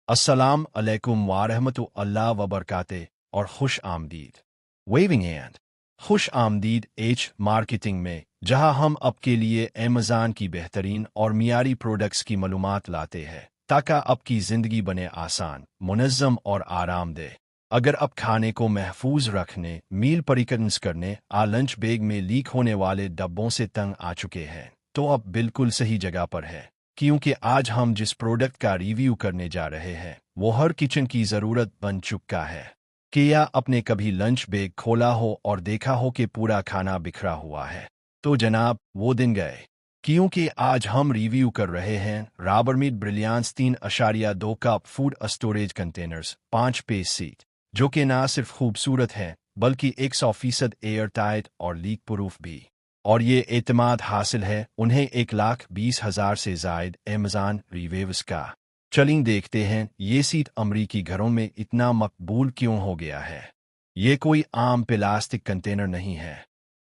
अस्सलाम अलैकुम वारहमतुल्लाह वबरकाते और खुश आमदीद। वेविंग एंड खुश आमदीद एच मार्केटिंग में, जहां हम आपके लिए अमेज़न की बेहतरीन और मियारी प्रोडक्ट्स की मालूमात लाते हैं ताकि आपकी ज़िंदगी बने आसान, मुनज़्ज़म और आरामदेह। अगर आप खाने को महफूज रखने, मील परिकन्स करने आ लंच बैग में लीक होने वाले डब्बों से तंग आ चुके हैं, तो आप बिल्कुल सही जगह पर है, क्योंकि आज हम जिस प्रोडक्ट का रिव्यू करने जा रहे हैं वो हर किचन की ज़रूरत बन चुका है। क्या आपने कभी लंच बैग खोला हो और देखा हो कि पूरा खाना बिखरा हुआ है? तो जनाब, वो दिन गए, क्योंकि आज हम रिव्यू कर रहे हैं Rubbermaid brilliance 3.2 cup food storage containers 5 piece set, जो कि ना सिर्फ खूबसूरत हैं बल्कि 100% एयर टाइट और लीक प्रूफ भी। और ये एतमाद हासिल है उन्हें 1,20,000 से जायद अमेज़न रिव्यूज़ का। चलिए देखते हैं ये सीट अमरीकी घरों में इतना मकबूल क्यों हो गया है। ये कोई आम प्लास्टिक कंटेनर नहीं है,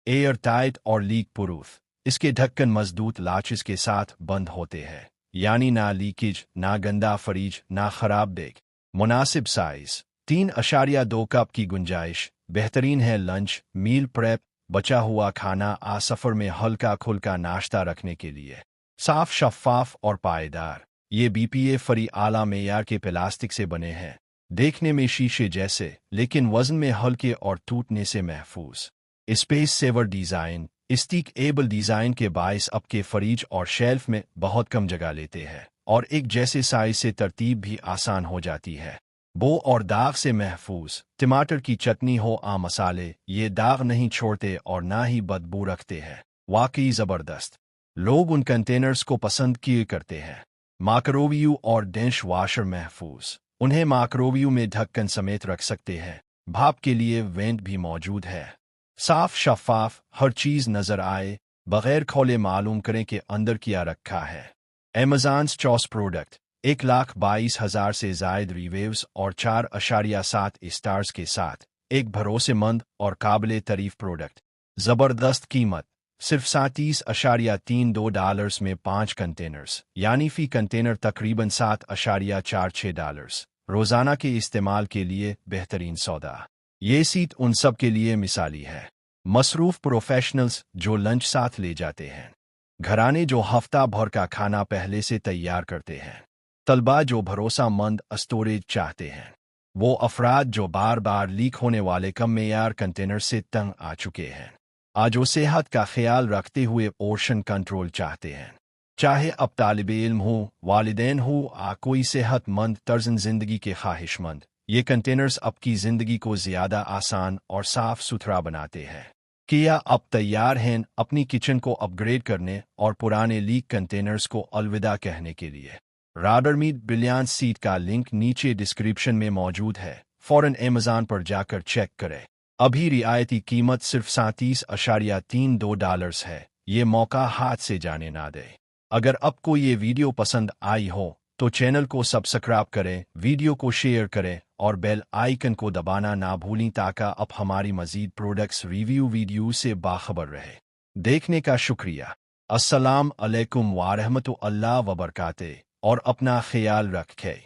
एयर टाइट और लीक प्रूफ। इसके ढक्कन मजबूत लाचेस के साथ बंद होते हैं, यानी ना लीकेज, ना गंदा फ्रिज, ना खराब बैग। मुनासिब साइज 3.2 कप की गुंजाइश बेहतरीन है लंच, मील प्रेप, बचा हुआ खाना आ सफ़र में हल्का खुल्का नाश्ता रखने के लिए। साफ, शफ़ाफ और पायदार। ये BPA फ्री आला मेयार के प्लास्टिक से बने हैं, देखने में शीशे जैसे लेकिन वजन में हल्के और टूटने से महफूज। Space saver design stickable design के बायस आपके फ्रिज और शेल्फ में बहुत कम जगह लेते हैं और एक जैसे साइज से तरतीब भी आसान हो जाती है। बो और दाग से महफूज। टमाटर की चटनी हो आ मसाले, ये दाग नहीं छोड़ते और ना ही बदबू रखते हैं। वाकई ज़बरदस्त। लोग उन कंटेनर्स को पसंद किए करते हैं। माइक्रोवेव और डिश वाशर महफूज। उन्हें माइक्रोवेव में ढक्कन समेत रख सकते हैं। भाप के लिए वेंट भी मौजूद है। साफ, शफ़ाफ, हर चीज़ नज़र आए, बगैर खोले मालूम करें कि अंदर क्या रखा है। अमेज़न चॉस प्रोडक्ट 1,22,000 से जायद रिव्यूज़ और 4.7 स्टार्स के साथ एक भरोसेमंद और काबिले तारीफ प्रोडक्ट। ज़बरदस्त कीमत सिर्फ $37.32 में 5 कंटेनर्स, यानी फ़ी कंटेनर तकरीबन $7.46। रोज़ाना के इस्तेमाल के लिए बेहतरीन सौदा। ये सीट उन सब के लिए मिसाली है। मसरूफ़ प्रोफेशनल्स जो लंच साथ ले जाते हैं, घराने जो हफ्ता भर का खाना पहले से तैयार करते हैं, तलबा जो भरोसामंद स्टोरेज चाहते हैं, वो अफराद जो बार बार लीक होने वाले कम मेयार कंटेनर से तंग आ चुके हैं, आज वो सेहत का ख्याल रखते हुए पोर्शन कंट्रोल चाहते हैं। चाहे अब तालिब इल्म हो, वालिदैन हो, कोई सेहतमंद तर्ज़ ज़िंदगी के ख्वाहिशमंद, ये कंटेनर्स आपकी ज़िंदगी को ज़्यादा आसान और साफ सुथरा बनाते हैं। क्या आप तैयार हैं अपनी किचन को अपग्रेड करने और पुराने लीक कंटेनर्स को अलविदा कहने के लिए? राबरमीट ब्रिलियंस सीट का लिंक नीचे डिस्क्रिप्शन में मौजूद है, फौरन अमेज़न पर जाकर चेक करें। अभी रियायती कीमत सिर्फ $37.32 है। ये मौका हाथ से जाने ना दे। अगर आपको ये वीडियो पसंद आई हो तो चैनल को सब्सक्राइब करें, वीडियो को शेयर करें और बेल आइकन को दबाना ना भूलें ताकि आप हमारी मज़ीद प्रोडक्ट्स रिव्यू वीडियो से बाखबर रहे। देखने का शुक्रिया। अस्सलाम अलैकुम वारहमतुल्लाह वबरकाते और अपना ख्याल रखें।